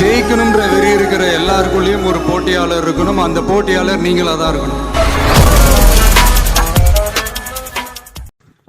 ஜெயிக்கணும்ன்ற வெறி இருக்கிற எல்லாருக்குள்ளேயும் ஒரு போட்டியாளர் இருக்கணும். அந்த போட்டியாளர் நீங்களா தான் இருக்கணும்.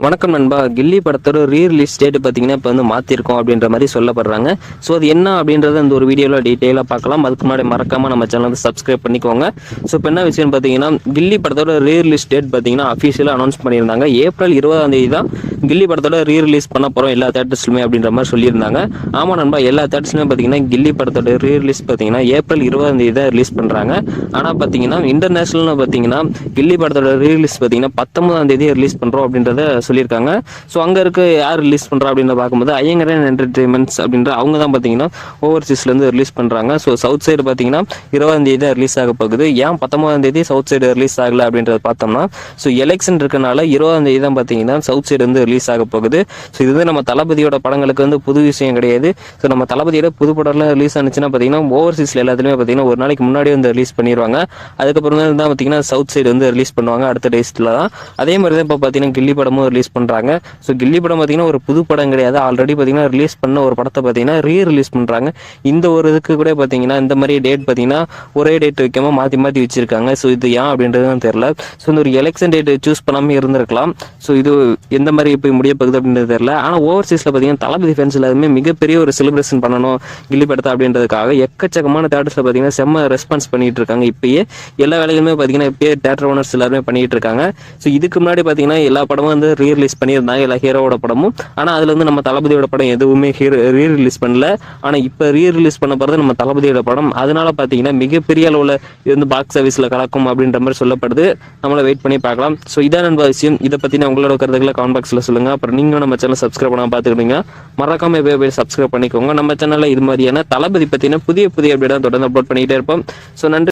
வணக்கம் நண்பா. கில்லி படத்தோட ரீரிலீஸ் டேட் பார்த்தீங்கன்னா இப்போ வந்து மாற்றிருக்கோம் அப்படின்ற மாதிரி சொல்லப்படுறாங்க. ஸோ அது என்ன அப்படின்றத இந்த ஒரு வீடியோவில் டீட்டெயிலாக பார்க்கலாம். அதுக்கு முன்னாடி மறக்காமல் நம்ம சேனல் வந்து சப்ஸ்கிரைப் பண்ணிக்கோங்க. ஸோ இப்போ என்ன விஷயம் பார்த்தீங்கன்னா, கில்லி படத்தோட ரீரிலீஸ் டேட் பார்த்தீங்கன்னா அஃபீஷியலாக அனௌன்ஸ் பண்ணியிருந்தாங்க. ஏப்ரல் 20 தான் கில்லி படத்தோட ரீரிலீஸ் பண்ண போகிறோம் எல்லா தேட்டர்ஸ்லுமே அப்படின்ற மாதிரி சொல்லியிருந்தாங்க. ஆமாம் நண்பா, எல்லா தேட்டர்ஸ்லுமே பார்த்தீங்கன்னா கில்லி படத்தோட ரீரிலீஸ் பார்த்தீங்கன்னா ஏப்ரல் 20 தான் ரிலீஸ் பண்ணுறாங்க. ஆனால் பார்த்தீங்கன்னா இன்டர்நேஷனல்னு பார்த்தீங்கன்னா கில்லி படத்தோட ரீரிலீஸ் பார்த்தீங்கன்னா 19 ரிலீஸ் பண்ணுறோம் அப்படின்றத சொல்லியிருக்காங்க. ஸோ அங்கே இருக்க யார் ரிலீஸ் பண்ணுறா அப்படின்னு பார்க்கும்போது ஐயங்கரன் என்டர்டைன்மெண்ட்ஸ் அப்படின்ற அவங்க தான் பார்த்தீங்கன்னா ஓவர்சீஸ்லேருந்து ரிலீஸ் பண்ணுறாங்க. ஸோ சவுத் சைடு பார்த்தீங்கன்னா 20 தான் ரிலீஸ் ஆக போகுது. ஏன் 19 சவுத் சைடு ரிலீஸ் ஆகலை அப்படின்றத பார்த்தோம்னா, ஸோ எலெக்ஷன் இருக்கனால 20 தான் பார்த்தீங்கன்னா சவுத் சைடு வந்து ரிலீஸ் ஆக போகுது. ஸோ இது வந்து நம்ம தளபதியோட படங்களுக்கு வந்து புது விஷயம் கிடையாது. ஸோ நம்ம தளபதியோட புது படம்லாம் ரிலீஸ் ஆனிச்சுன்னா பார்த்தீங்கன்னா ஓவர்சீஸில் எல்லாத்துலேயுமே பார்த்தீங்கன்னா ஒரு நாளைக்கு முன்னாடி வந்து ரிலீஸ் பண்ணிடுவாங்க. அதுக்கப்புறம் தான் பார்த்தீங்கன்னா சவுத் சைடு வந்து ரிலீஸ் பண்ணுவாங்க அடுத்த டேஸ்ட்டில் தான். அதே மாதிரி தான் இப்போ பார்த்தீங்கன்னா கில்லி படமும் ரிலீஸ் பண்றாங்க. ஸோ கில்லி படம் பார்த்தீங்கன்னா ஒரு புது படம் கிடையாது. ஆல்ரெடி பார்த்தீங்கன்னா ரிலீஸ் பண்ண ஒரு படத்தை பார்த்தீங்கன்னா ரீரிலீஸ் பண்றாங்க. இந்த ஒரு இதுக்கு கூட பார்த்தீங்கன்னா இந்த மாதிரி டேட் பார்த்தீங்கன்னா ஒரே டேட் வைக்காம மாற்றி மாற்றி வச்சிருக்காங்க. ஸோ இது ஏன் அப்படின்றது தெரியல. ஸோ இந்த ஒரு எலெக்ஷன் டேட் சூஸ் பண்ணாமல் இருந்திருக்கலாம். ஸோ இது எந்த மாதிரி போய் முடிய போகுது அப்படின்றது தெரியல. ஆனால் ஓவர்சீஸில் பார்த்தீங்கன்னா தளபதி ஃபேன்ஸ் எல்லாருமே மிகப்பெரிய ஒரு செலிப்ரேஷன் பண்ணணும் கில்லி படத்தை அப்படின்றதுக்காக எக்கச்சக்கமான தேட்டர்ஸில் பார்த்தீங்கன்னா செம்ம ரெஸ்பான்ஸ் பண்ணிட்டு இருக்காங்க. இப்பயே எல்லா வேலைகளுமே பார்த்தீங்கன்னா இப்பயே தேட்டர் ஓனர்ஸ் எல்லாருமே பண்ணிட்டு இருக்காங்க. ஸோ இதுக்கு முன்னாடி பார்த்தீங்கன்னா எல்லா படமும் வந்து ரீரிலீஸ் பண்ணியிருந்தாங்க, எல்லா ஹீரோவோட படமும். ஆனால் அதுல வந்து நம்ம தளபதியோட படம் எதுவுமே ரீரிலீஸ் பண்ணல. ஆனால் இப்போ ரீரிலீஸ் பண்ண போகிறது நம்ம தளபதியோட படம். அதனால பார்த்தீங்கன்னா மிகப்பெரிய அளவில் இது வந்து பாக்ஸ் ஆஃபீஸில் கலக்கும் அப்படின்ற மாதிரி சொல்லப்படுது. நம்மளை வெயிட் பண்ணி பார்க்கலாம். ஸோ இதான் நண்பா விஷயம். இதை பற்றின உங்களோட கருத்துக்களை கமெண்ட் பாக்ஸில் சொல்லுங்கள். அப்புறம் நீங்களும் நம்ம சேனல் சப்ஸ்கிரைப் பண்ணாமல் பார்த்துக்கிட்டீங்க, மறக்காம போய் சப்ஸ்கிரைப் பண்ணிக்கோங்க. நம்ம சேனலில் இது மாதிரியான தளபதி பற்றின புதிய அப்டேட் தொடர்ந்து அப்லோட் பண்ணிக்கிட்டே இருப்போம். ஸோ நன்றி.